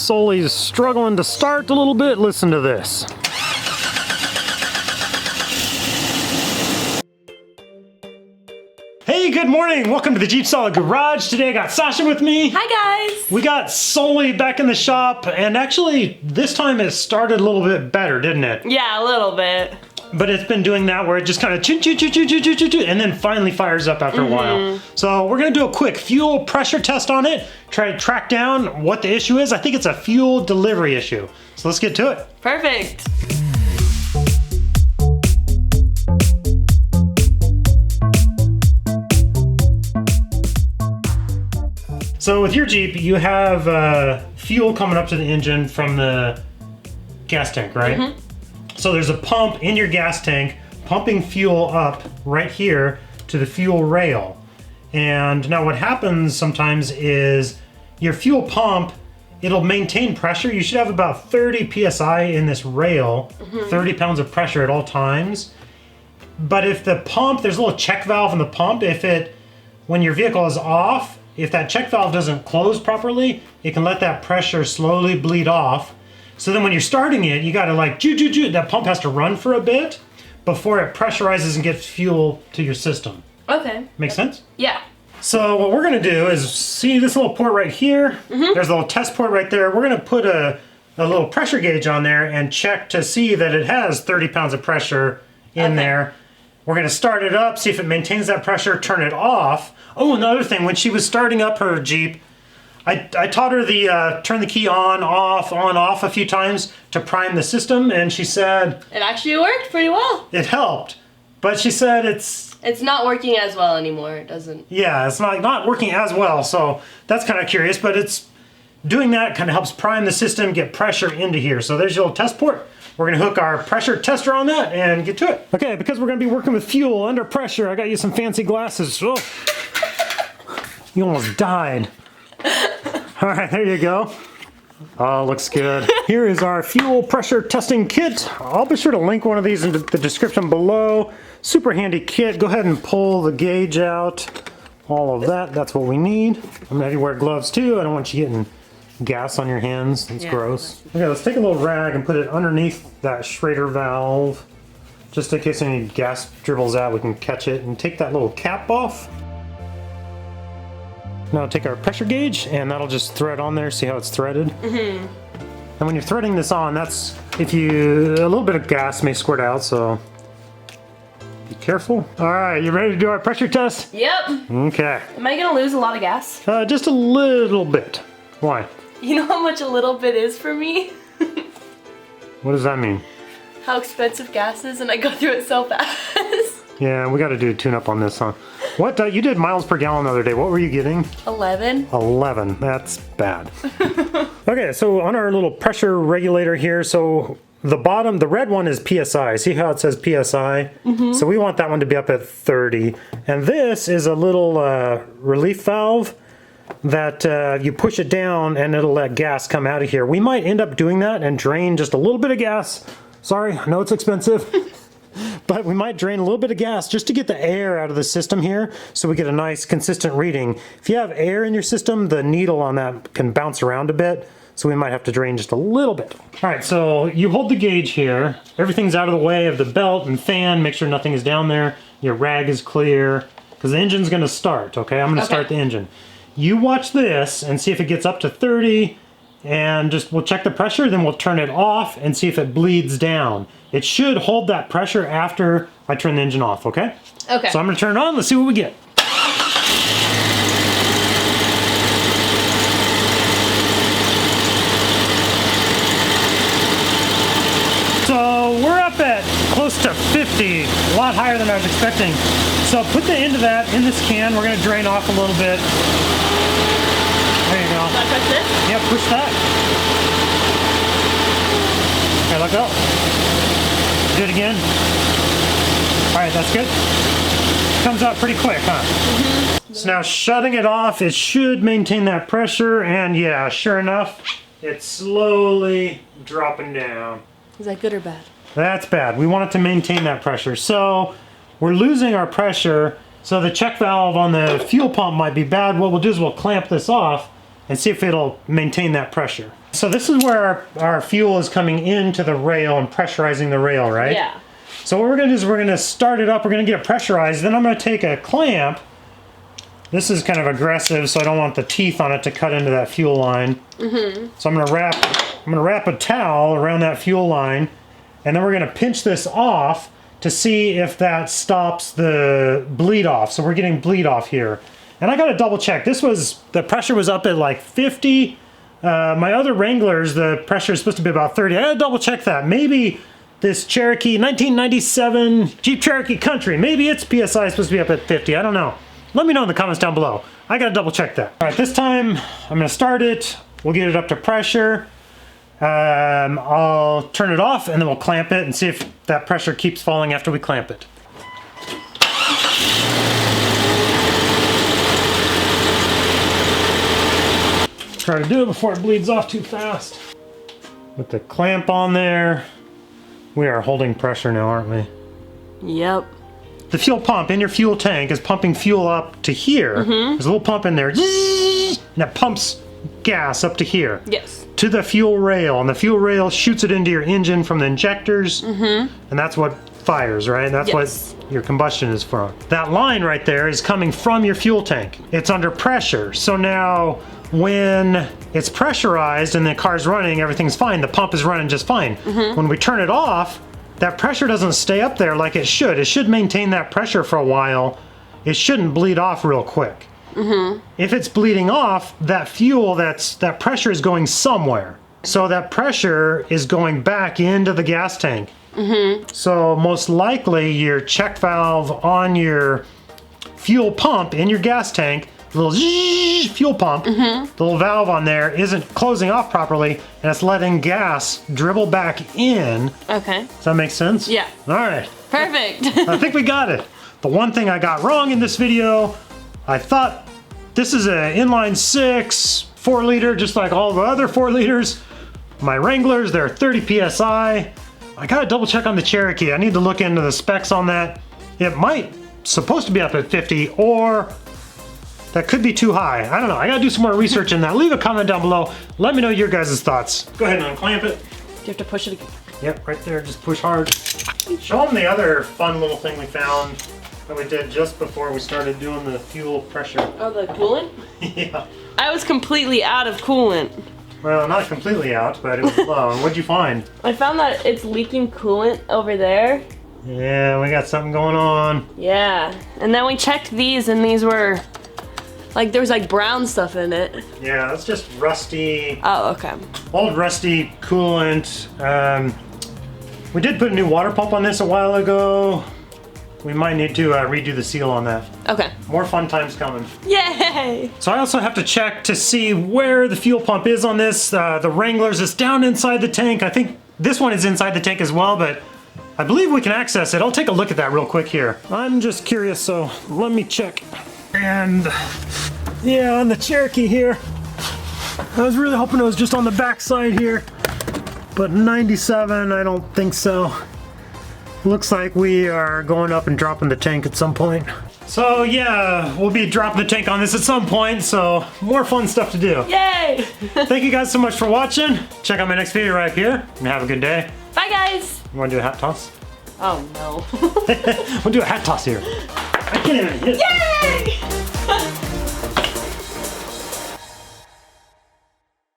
Sulley's struggling to start a little bit. Listen to this. Hey, good morning. Welcome to the JeepSolid garage. Today I got Sasha with me. Hi guys. We got Sulley back in the shop, and actually this time it started a little bit better, didn't it? Yeah, a little bit. But it's been doing that where it just kind of choo choo choo choo choo choo choo choo, and then finally fires up after a while. So we're gonna do a quick fuel pressure test on it, try to track down what the issue is. I think it's a fuel delivery issue. So let's get to it. Perfect. So with your Jeep, you have fuel coming up to the engine from the gas tank, right? So there's a pump in your gas tank pumping fuel up right here to the fuel rail. And now what happens sometimes is your fuel pump, it'll maintain pressure. You should have about 30 PSI in this rail, 30 pounds of pressure at all times. But if the pump, there's a little check valve in the pump, when your vehicle is off, if that check valve doesn't close properly, it can let that pressure slowly bleed off. So then when you're starting it, you gotta like that pump has to run for a bit before it pressurizes and gets fuel to your system. Okay. Make sense? Yeah. So what we're gonna do is, see this little port right here? There's a little test port right there. We're gonna put a little pressure gauge on there and check to see that it has 30 pounds of pressure in there. We're gonna start it up, see if it maintains that pressure, turn it off. Oh, another thing, when she was starting up her Jeep, I taught her the turn the key on, off a few times to prime the system, and she said... It actually worked pretty well. It helped, but she said it's not working as well anymore, it doesn't. Yeah, it's not working as well, so that's kind of curious, but it's doing that kind of helps prime the system, get pressure into here. So there's your little test port. We're gonna hook our pressure tester on that and get to it. Okay, because we're gonna be working with fuel under pressure, I got you some fancy glasses. Oh. You almost died. All right, there you go. Oh, looks good. Here is our fuel pressure testing kit. I'll be sure to link one of these in the description below. Super handy kit. Go ahead and pull the gauge out. All of that, that's what we need. I'm gonna have you wear gloves too. I don't want you getting gas on your hands. That's gross. Okay, let's take a little rag and put it underneath that Schrader valve. Just in case any gas dribbles out, we can catch it, and take that little cap off. Now take our pressure gauge, and that'll just thread on there. See how it's threaded? And when you're threading this on, that's a little bit of gas may squirt out, so be careful. All right, you ready to do our pressure test? Yep. Okay. Am I gonna lose a lot of gas? Just a little bit. Why? You know how much a little bit is for me? What does that mean? How expensive gas is, and I go through it so fast. Yeah, we got to do a tune-up on this, huh? What? You did miles per gallon the other day. What were you getting? 11. 11. That's bad. Okay, so on our little pressure regulator here, so the bottom, the red one is PSI. See how it says PSI? So we want that one to be up at 30. And this is a little relief valve that you push it down and it'll let gas come out of here. We might end up doing that and drain just a little bit of gas. Sorry, I know it's expensive. But we might drain a little bit of gas just to get the air out of the system here so we get a nice consistent reading. If you have air in your system, the needle on that can bounce around a bit, so we might have to drain just a little bit. All right, so you hold the gauge here. Everything's out of the way of the belt and fan. Make sure nothing is down there. Your rag is clear, because the engine's gonna start, okay? I'm gonna start the engine. You watch this and see if it gets up to 30, and we'll check the pressure, then we'll turn it off and see if it bleeds down. It should hold that pressure after I turn the engine off, okay? Okay. So I'm gonna turn it on, let's see what we get. So we're up at close to 50, a lot higher than I was expecting. So put the end of that in this can, we're gonna drain off a little bit. There you go. Do I push this? Yeah, push that. Okay, let go. Do it again. All right, that's good. Comes out pretty quick, huh? So now shutting it off, it should maintain that pressure, and yeah, sure enough, it's slowly dropping down. Is that good or bad? That's bad. We want it to maintain that pressure. So we're losing our pressure, so the check valve on the fuel pump might be bad. What we'll do is we'll clamp this off and see if it'll maintain that pressure. So this is where our fuel is coming into the rail and pressurizing the rail, right? Yeah. So what we're gonna do is we're gonna start it up, we're gonna get it pressurized, then I'm gonna take a clamp. This is kind of aggressive, so I don't want the teeth on it to cut into that fuel line. So I'm gonna wrap a towel around that fuel line, and then we're gonna pinch this off to see if that stops the bleed off. So we're getting bleed off here. And I gotta double check. The pressure was up at like 50. My other Wranglers, the pressure is supposed to be about 30. I gotta double check that. Maybe this Cherokee 1997 Jeep Cherokee Country, maybe its PSI is supposed to be up at 50. I don't know. Let me know in the comments down below. I gotta double check that. All right, this time I'm gonna start it. We'll get it up to pressure. I'll turn it off and then we'll clamp it and see if that pressure keeps falling after we clamp it. Try to do it before it bleeds off too fast. With the clamp on there, we are holding pressure now, aren't we? Yep. The fuel pump in your fuel tank is pumping fuel up to here. There's a little pump in there, and it pumps gas up to here. Yes. To the fuel rail, and the fuel rail shoots it into your engine from the injectors, and that's what fires, right? That's what your combustion is from. That line right there is coming from your fuel tank. It's under pressure, so now when it's pressurized and the car's running, everything's fine. The pump is running just fine. When we turn it off, that pressure doesn't stay up there like it should. It should maintain that pressure for a while. It shouldn't bleed off real quick. If it's bleeding off, that fuel, that pressure is going somewhere. So that pressure is going back into the gas tank. So most likely your check valve on your fuel pump in your gas tank, the little fuel pump, the little valve on there isn't closing off properly, and it's letting gas dribble back in. Okay. Does that make sense? Yeah. All right. Perfect. I think we got it. The one thing I got wrong in this video, I thought this is an inline 6 4-liter, just like all the other 4-liters. My Wranglers, they're 30 PSI. I gotta double check on the Cherokee. I need to look into the specs on that. It might supposed to be up at 50, or that could be too high. I don't know. I gotta do some more research in that. Leave a comment down below. Let me know your guys' thoughts. Go ahead and unclamp it. You have to push it again. Yep, right there. Just push hard. Show them the other fun little thing we found that we did just before we started doing the fuel pressure. Oh, the coolant? Yeah. I was completely out of coolant. Well, not completely out, but it was low. What'd you find? I found that it's leaking coolant over there. Yeah, we got something going on. Yeah. And then we checked these, and these were like, there was like brown stuff in it. Yeah, that's just rusty. Oh, okay. Old rusty coolant. We did put a new water pump on this a while ago. We might need to redo the seal on that. Okay. More fun times coming. Yay! So I also have to check to see where the fuel pump is on this. The Wranglers is down inside the tank. I think this one is inside the tank as well, but I believe we can access it. I'll take a look at that real quick here. I'm just curious, so let me check. And yeah, on the Cherokee here, I was really hoping it was just on the back side here, but 97, I don't think so. Looks like we are going up and dropping the tank at some point. So yeah, we'll be dropping the tank on this at some point, so more fun stuff to do. Yay! Thank you guys so much for watching. Check out my next video right here, and have a good day. Bye, guys! You wanna do a hat toss? Oh, no. We'll do a hat toss here. I can't even hit it. Yay!